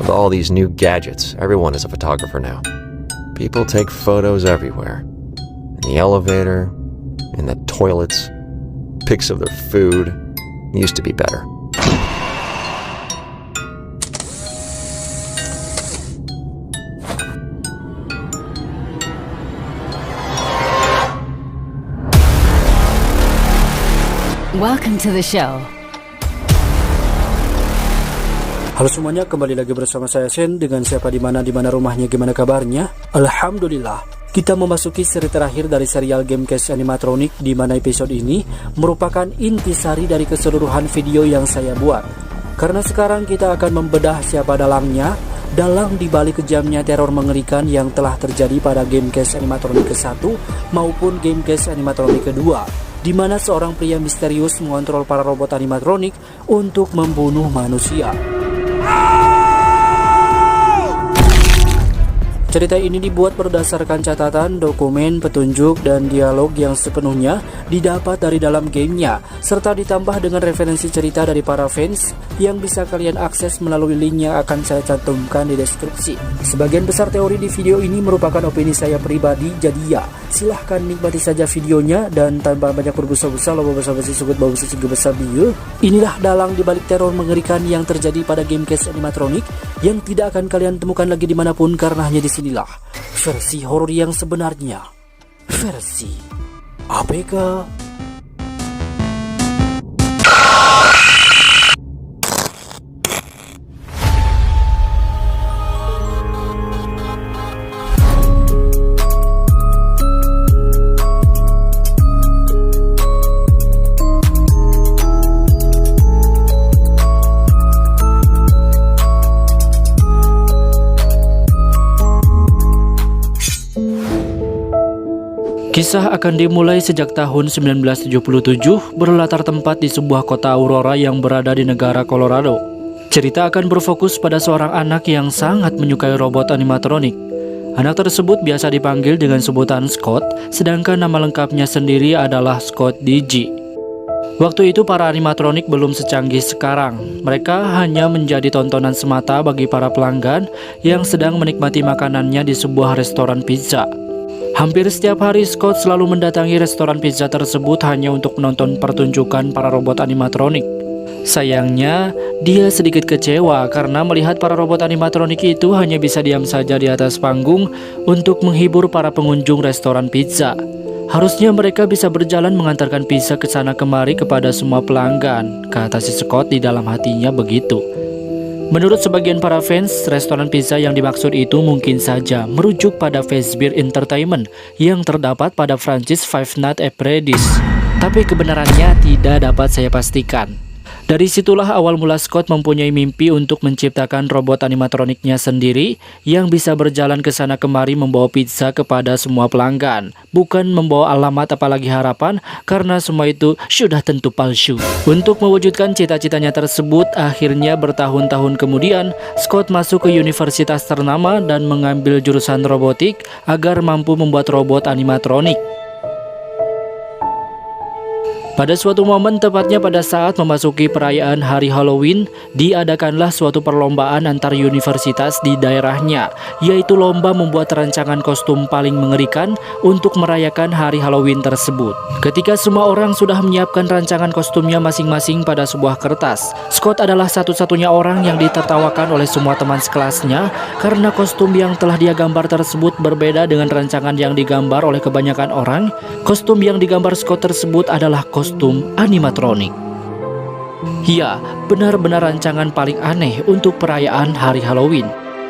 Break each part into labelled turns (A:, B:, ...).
A: With all these new gadgets, everyone is a photographer now. People take photos everywhere. In the elevator, in the toilets, pics of their food. It used to be better.
B: Welcome to the show.
C: Halo semuanya, kembali lagi bersama saya Sen dengan siapa di mana rumahnya, gimana kabarnya? Alhamdulillah. Kita memasuki seri terakhir dari serial Gamecast Animatronic, di mana episode ini merupakan intisari dari keseluruhan video yang saya buat. Karena sekarang kita akan membedah siapa dalangnya, dalang dibalik kejamnya teror mengerikan yang telah terjadi pada Gamecast Animatronic ke-1 maupun Gamecast Animatronic kedua, di mana seorang pria misterius mengontrol para robot animatronik untuk membunuh manusia. Cerita ini dibuat berdasarkan catatan, dokumen, petunjuk, dan dialog yang sepenuhnya didapat dari dalam gamenya, serta ditambah dengan referensi cerita dari para fans yang bisa kalian akses melalui link yang akan saya cantumkan di deskripsi. Sebagian besar teori di video ini merupakan opini saya pribadi, jadi ya, silahkan nikmati saja videonya, dan tanpa banyak berbusa-busa, loba basa-basi sugut bau sisiga besar bieu. Inilah dalang dibalik teror mengerikan yang terjadi pada Gamecast Animatronic yang tidak akan kalian temukan lagi dimanapun, karena hanya di inilah versi horor yang sebenarnya, versi APK. Kisah akan dimulai sejak tahun 1977, berlatar tempat di sebuah kota Aurora yang berada di negara Colorado. Cerita akan berfokus pada seorang anak yang sangat menyukai robot animatronik. Anak tersebut biasa dipanggil dengan sebutan Scott, sedangkan nama lengkapnya sendiri adalah Scott DG. Waktu itu para animatronik belum secanggih sekarang. Mereka hanya menjadi tontonan semata bagi para pelanggan yang sedang menikmati makanannya di sebuah restoran pizza. Hampir setiap hari Scott selalu mendatangi restoran pizza tersebut hanya untuk menonton pertunjukan para robot animatronik. Sayangnya, dia sedikit kecewa karena melihat para robot animatronik itu hanya bisa diam saja di atas panggung untuk menghibur para pengunjung restoran pizza. Harusnya mereka bisa berjalan mengantarkan pizza ke sana kemari kepada semua pelanggan, kata si Scott di dalam hatinya begitu. Menurut sebagian para fans, restoran pizza yang dimaksud itu mungkin saja merujuk pada Fazbear Entertainment yang terdapat pada franchise Five Nights at Freddy's. Tapi kebenarannya tidak dapat saya pastikan. Dari situlah awal mula Scott mempunyai mimpi untuk menciptakan robot animatroniknya sendiri yang bisa berjalan ke sana kemari membawa pizza kepada semua pelanggan, bukan membawa alamat apalagi harapan, karena semua itu sudah tentu palsu. Untuk mewujudkan cita-citanya tersebut, akhirnya bertahun-tahun kemudian Scott masuk ke universitas ternama dan mengambil jurusan robotik agar mampu membuat robot animatronik. Pada suatu momen, tepatnya pada saat memasuki perayaan hari Halloween, diadakanlah suatu perlombaan antar universitas di daerahnya, yaitu lomba membuat rancangan kostum paling mengerikan untuk merayakan hari Halloween tersebut. Ketika semua orang sudah menyiapkan rancangan kostumnya masing-masing pada sebuah kertas, Scott adalah satu-satunya orang yang ditertawakan oleh semua teman sekelasnya karena kostum yang telah dia gambar tersebut berbeda dengan rancangan yang digambar oleh kebanyakan orang. Kostum yang digambar Scott tersebut adalah kostum animatronik. Ya, benar-benar rancangan paling aneh untuk perayaan hari Halloween.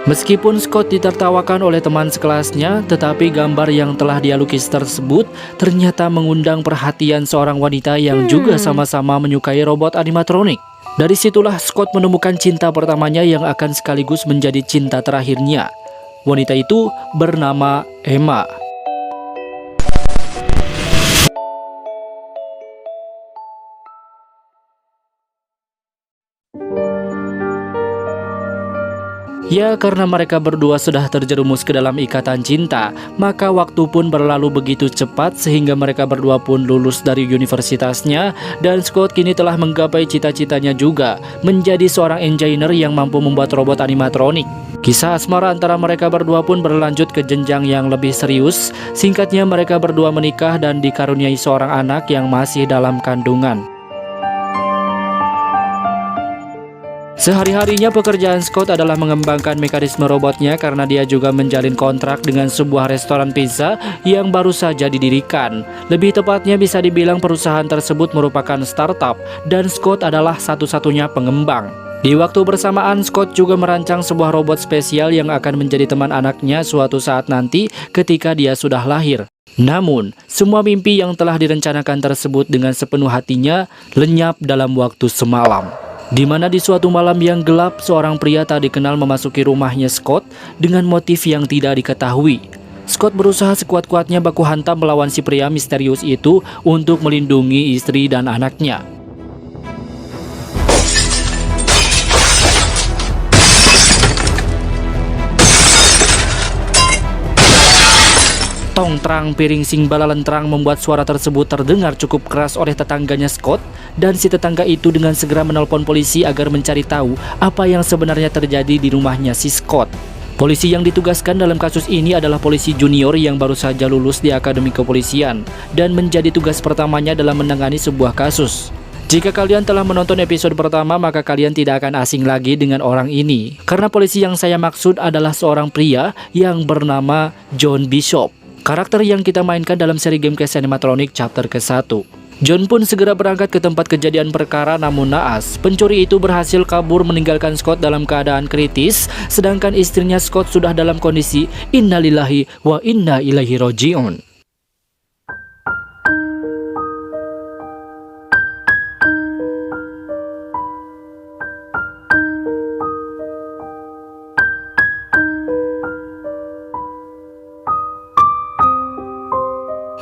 C: Meskipun Scott ditertawakan oleh teman sekelasnya, tetapi gambar yang telah dia lukis tersebut ternyata mengundang perhatian seorang wanita yang juga sama-sama menyukai robot animatronik. Dari situlah Scott menemukan cinta pertamanya yang akan sekaligus menjadi cinta terakhirnya. Wanita itu bernama Emma. Ya, karena mereka berdua sudah terjerumus ke dalam ikatan cinta, maka waktu pun berlalu begitu cepat sehingga mereka berdua pun lulus dari universitasnya, dan Scott kini telah menggapai cita-citanya juga, menjadi seorang engineer yang mampu membuat robot animatronik. Kisah asmara antara mereka berdua pun berlanjut ke jenjang yang lebih serius. Singkatnya, mereka berdua menikah dan dikaruniai seorang anak yang masih dalam kandungan. Sehari-harinya pekerjaan Scott adalah mengembangkan mekanisme robotnya karena dia juga menjalin kontrak dengan sebuah restoran pizza yang baru saja didirikan. Lebih tepatnya bisa dibilang perusahaan tersebut merupakan startup dan Scott adalah satu-satunya pengembang. Di waktu bersamaan, Scott juga merancang sebuah robot spesial yang akan menjadi teman anaknya suatu saat nanti ketika dia sudah lahir. Namun, semua mimpi yang telah direncanakan tersebut dengan sepenuh hatinya lenyap dalam waktu semalam. Di mana di suatu malam yang gelap, seorang pria tak dikenal memasuki rumahnya Scott dengan motif yang tidak diketahui. Scott berusaha sekuat-kuatnya baku hantam melawan si pria misterius itu untuk melindungi istri dan anaknya. Tong terang piring sing balalentrang membuat suara tersebut terdengar cukup keras oleh tetangganya Scott, dan si tetangga itu dengan segera menelpon polisi agar mencari tahu apa yang sebenarnya terjadi di rumahnya si Scott. Polisi yang ditugaskan dalam kasus ini adalah polisi junior yang baru saja lulus di Akademi Kepolisian dan menjadi tugas pertamanya dalam menangani sebuah kasus. Jika kalian telah menonton episode pertama, maka kalian tidak akan asing lagi dengan orang ini, karena polisi yang saya maksud adalah seorang pria yang bernama John Bishop, karakter yang kita mainkan dalam seri Gamecast Animatronic chapter ke-1. John pun segera berangkat ke tempat kejadian perkara, namun naas, pencuri itu berhasil kabur meninggalkan Scott dalam keadaan kritis, sedangkan istrinya Scott sudah dalam kondisi innalillahi wa inna ilaihi roji'un.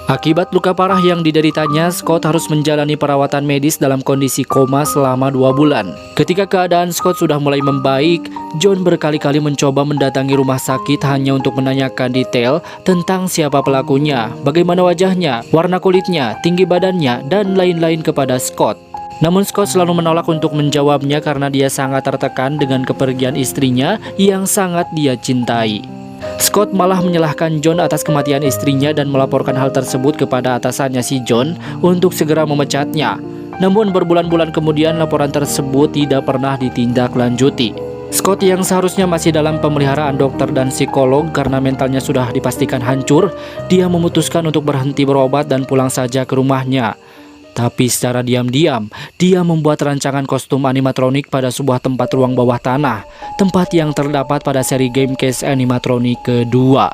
C: Akibat luka parah yang dideritanya, Scott harus menjalani perawatan medis dalam kondisi koma selama 2 bulan. Ketika keadaan Scott sudah mulai membaik, John berkali-kali mencoba mendatangi rumah sakit hanya untuk menanyakan detail tentang siapa pelakunya, bagaimana wajahnya, warna kulitnya, tinggi badannya, dan lain-lain kepada Scott. Namun Scott selalu menolak untuk menjawabnya karena dia sangat tertekan dengan kepergian istrinya yang sangat dia cintai. Scott malah menyalahkan John atas kematian istrinya dan melaporkan hal tersebut kepada atasannya si John untuk segera memecatnya. Namun berbulan-bulan kemudian laporan tersebut tidak pernah ditindaklanjuti. Scott yang seharusnya masih dalam pemeliharaan dokter dan psikolog karena mentalnya sudah dipastikan hancur, dia memutuskan untuk berhenti berobat dan pulang saja ke rumahnya. Tapi secara diam-diam, dia membuat rancangan kostum animatronik pada sebuah tempat ruang bawah tanah, tempat yang terdapat pada seri Gamecast Animatronic kedua.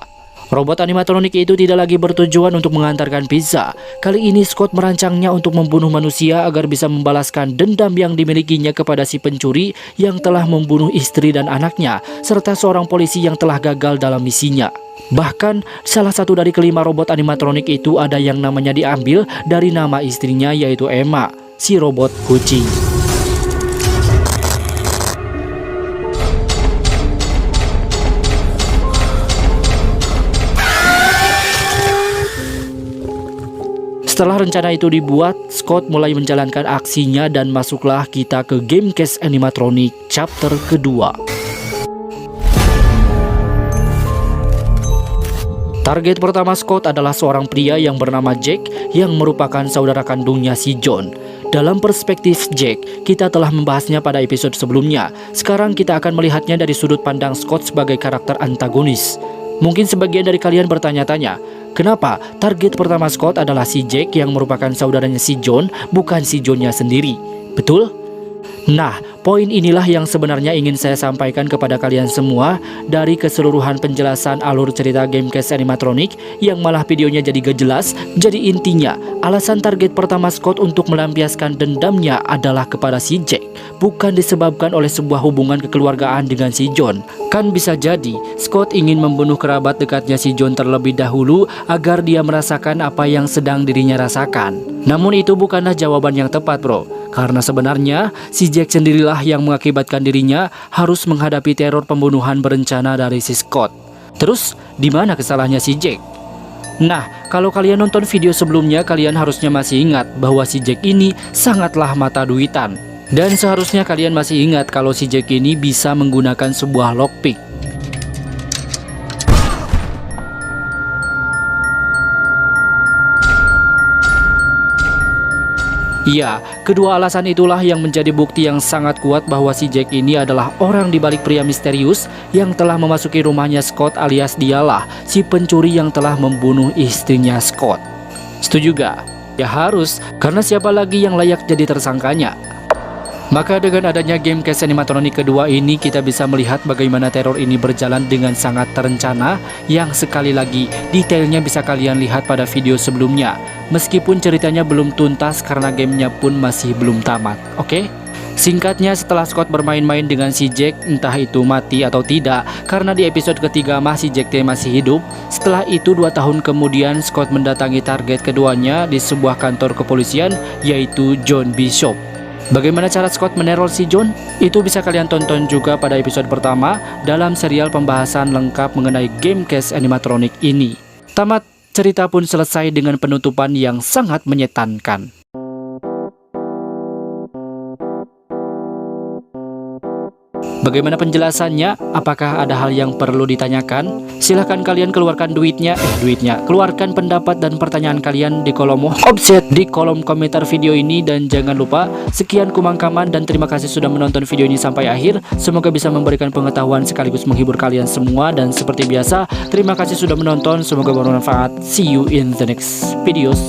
C: Robot animatronik itu tidak lagi bertujuan untuk mengantarkan pizza. Kali ini Scott merancangnya untuk membunuh manusia agar bisa membalaskan dendam yang dimilikinya kepada si pencuri yang telah membunuh istri dan anaknya, serta seorang polisi yang telah gagal dalam misinya. Bahkan, salah satu dari kelima robot animatronik itu ada yang namanya diambil dari nama istrinya, yaitu Emma, si robot kucing. Setelah rencana itu dibuat, Scott mulai menjalankan aksinya dan masuklah kita ke Gamecast Animatronic chapter kedua. Target pertama Scott adalah seorang pria yang bernama Jack yang merupakan saudara kandungnya si John. Dalam perspektif Jack, kita telah membahasnya pada episode sebelumnya. Sekarang kita akan melihatnya dari sudut pandang Scott sebagai karakter antagonis. Mungkin sebagian dari kalian bertanya-tanya, kenapa target pertama Scott adalah si Jack yang merupakan saudaranya si John, bukan si Johnnya sendiri? Betul? Nah, poin inilah yang sebenarnya ingin saya sampaikan kepada kalian semua dari keseluruhan penjelasan alur cerita Gamecast Animatronic yang malah videonya jadi gak jelas. Jadi intinya, alasan target pertama Scott untuk melampiaskan dendamnya adalah kepada si Jack, bukan disebabkan oleh sebuah hubungan kekeluargaan dengan si John. Kan bisa jadi Scott ingin membunuh kerabat dekatnya si John terlebih dahulu agar dia merasakan apa yang sedang dirinya rasakan. Namun itu bukanlah jawaban yang tepat, bro. karena sebenarnya si Jack sendirilah yang mengakibatkan dirinya harus menghadapi teror pembunuhan berencana dari si Scott. Terus, di mana kesalahannya si Jack? Nah, kalau kalian nonton video sebelumnya, kalian harusnya masih ingat bahwa si Jack ini sangatlah mata duitan. Dan seharusnya kalian masih ingat kalau si Jack ini bisa menggunakan sebuah lockpick. Iya, kedua alasan itulah yang menjadi bukti yang sangat kuat bahwa si Jack ini adalah orang di balik pria misterius yang telah memasuki rumahnya Scott, alias dialah si pencuri yang telah membunuh istrinya Scott. Setuju gak? Ya harus, karena siapa lagi yang layak jadi tersangkanya? Maka dengan adanya Gamecast animatronik kedua ini, kita bisa melihat bagaimana teror ini berjalan dengan sangat terencana, yang sekali lagi detailnya bisa kalian lihat pada video sebelumnya. Meskipun ceritanya belum tuntas karena gamenya pun masih belum tamat, oke? Singkatnya, setelah Scott bermain-main dengan si Jack, entah itu mati atau tidak, karena di episode ketiga masih Jack T masih hidup. Setelah itu 2 tahun kemudian Scott mendatangi target keduanya di sebuah kantor kepolisian, yaitu John Bishop. Bagaimana cara Scott meneror si John? Itu bisa kalian tonton juga pada episode pertama dalam serial pembahasan lengkap mengenai Gamecast animatronik ini. Tamat, cerita pun selesai dengan penutupan yang sangat menyetankan. Bagaimana penjelasannya? Apakah ada hal yang perlu ditanyakan? Silahkan kalian keluarkan keluarkan pendapat dan pertanyaan kalian di kolom di kolom komentar video ini. Dan jangan lupa, sekian Kumangkaman dan terima kasih sudah menonton video ini sampai akhir. Semoga bisa memberikan pengetahuan sekaligus menghibur kalian semua. Dan seperti biasa, terima kasih sudah menonton, semoga bermanfaat. See you in the next videos.